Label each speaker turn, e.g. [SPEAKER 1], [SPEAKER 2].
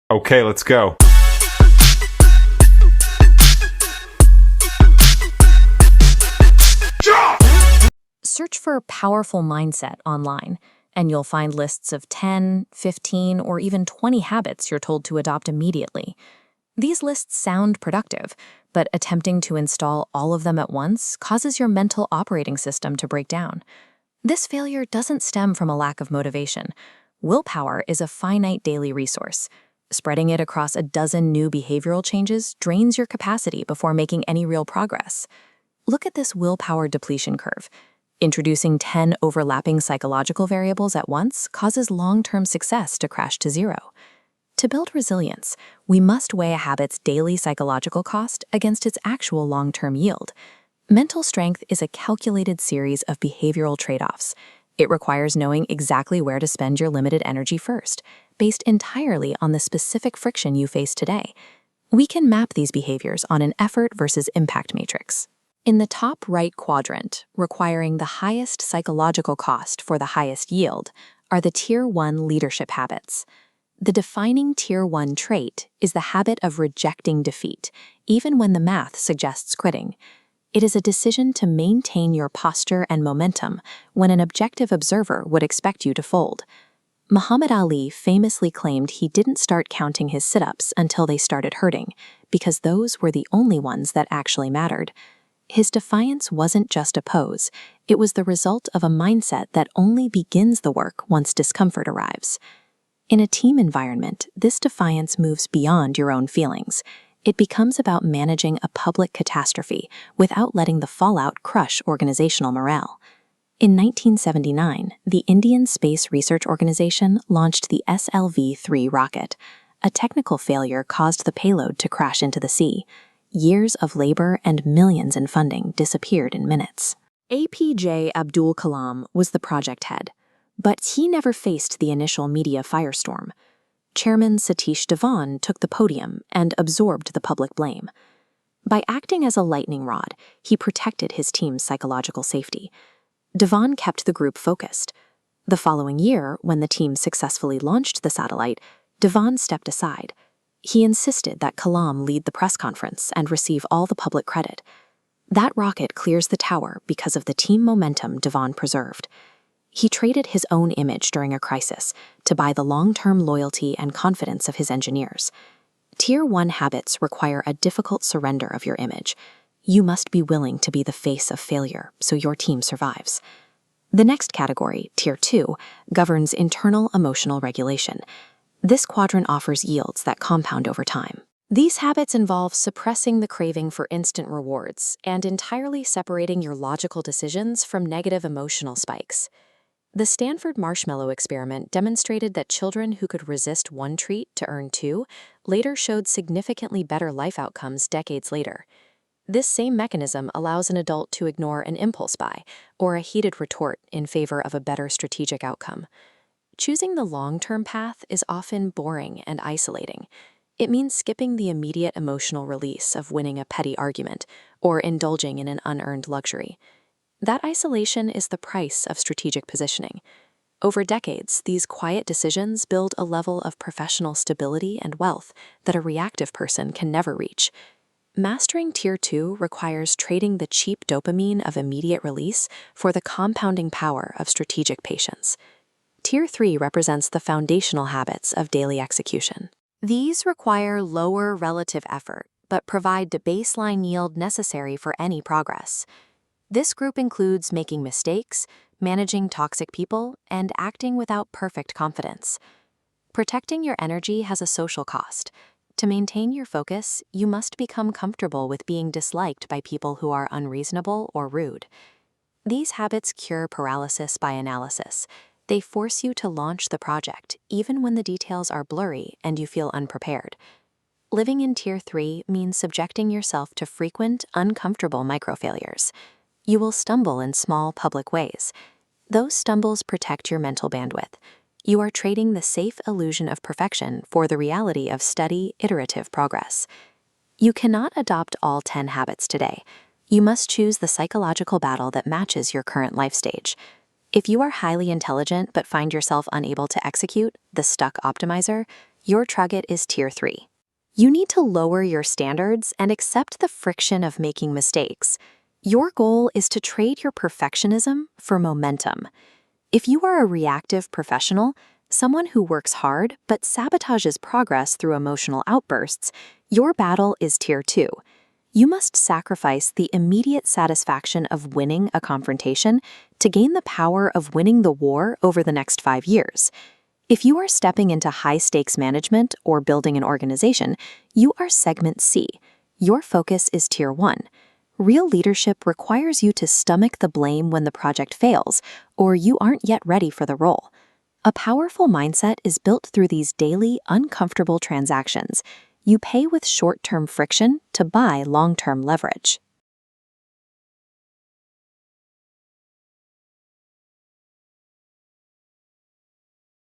[SPEAKER 1] Okay, let's go.
[SPEAKER 2] Search for powerful mindset online, and you'll find lists of 10, 15, or even 20 habits you're told to adopt immediately. These lists sound productive, but attempting to install all of them at once causes your mental operating system to break down. This failure doesn't stem from a lack of motivation. Willpower is a finite daily resource. Spreading it across a dozen new behavioral changes drains your capacity before making any real progress. Look at this willpower depletion curve. Introducing 10 overlapping psychological variables at once causes long-term success to crash to zero. To build resilience, we must weigh a habit's daily psychological cost against its actual long-term yield. Mental strength is a calculated series of behavioral trade-offs. It requires knowing exactly where to spend your limited energy first, based entirely on the specific friction you face today. We can map these behaviors on an effort versus impact matrix. In the top right quadrant, requiring the highest psychological cost for the highest yield, are the Tier 1 leadership habits. The defining Tier 1 trait is the habit of rejecting defeat, even when the math suggests quitting. It is a decision to maintain your posture and momentum when an objective observer would expect you to fold. Muhammad Ali famously claimed he didn't start counting his sit-ups until they started hurting, because those were the only ones that actually mattered. His defiance wasn't just a pose, it was the result of a mindset that only begins the work once discomfort arrives. In a team environment, this defiance moves beyond your own feelings. It becomes about managing a public catastrophe without letting the fallout crush organizational morale. In 1979, the Indian Space Research Organization launched the SLV-3 rocket. A technical failure caused the payload to crash into the sea. Years of labor and millions in funding disappeared in minutes. APJ Abdul Kalam was the project head, but he never faced the initial media firestorm. Chairman Satish Dhawan took the podium and absorbed the public blame. By acting as a lightning rod, he protected his team's psychological safety. Dhawan kept the group focused. The following year, when the team successfully launched the satellite, Dhawan stepped aside. He insisted that Kalam lead the press conference and receive all the public credit. That rocket clears the tower because of the team momentum Dhawan preserved. He traded his own image during a crisis to buy the long-term loyalty and confidence of his engineers. Tier 1 habits require a difficult surrender of your image. You must be willing to be the face of failure so your team survives. The next category, Tier 2, governs internal emotional regulation. This quadrant offers yields that compound over time. These habits involve suppressing the craving for instant rewards and entirely separating your logical decisions from negative emotional spikes. The Stanford marshmallow experiment demonstrated that children who could resist one treat to earn two later showed significantly better life outcomes decades later. This same mechanism allows an adult to ignore an impulse buy or a heated retort in favor of a better strategic outcome. Choosing the long-term path is often boring and isolating. It means skipping the immediate emotional release of winning a petty argument or indulging in an unearned luxury. That isolation is the price of strategic positioning. Over decades, these quiet decisions build a level of professional stability and wealth that a reactive person can never reach. Mastering Tier 2 requires trading the cheap dopamine of immediate release for the compounding power of strategic patience. Tier 3 represents the foundational habits of daily execution. These require lower relative effort, but provide the baseline yield necessary for any progress. This group includes making mistakes, managing toxic people, and acting without perfect confidence. Protecting your energy has a social cost. To maintain your focus, you must become comfortable with being disliked by people who are unreasonable or rude. These habits cure paralysis by analysis. They force you to launch the project, even when the details are blurry and you feel unprepared. Living in Tier 3 means subjecting yourself to frequent, uncomfortable microfailures. You will stumble in small public ways. Those stumbles protect your mental bandwidth. You are trading the safe illusion of perfection for the reality of steady, iterative progress. You cannot adopt all 10 habits today. You must choose the psychological battle that matches your current life stage. If you are highly intelligent but find yourself unable to execute, the stuck optimizer, Your target is Tier 3. You need to lower your standards and accept the friction of making mistakes. Your goal is to trade your perfectionism for momentum. If you are a reactive professional, someone who works hard but sabotages progress through emotional outbursts, your battle is Tier 2. You must sacrifice the immediate satisfaction of winning a confrontation to gain the power of winning the war over the next 5 years. If you are stepping into high-stakes management or building an organization, you are Segment C. Your focus is Tier 1. Real leadership requires you to stomach the blame when the project fails, or you aren't yet ready for the role. A powerful mindset is built through these daily, uncomfortable transactions. You pay with short-term friction to buy long-term leverage.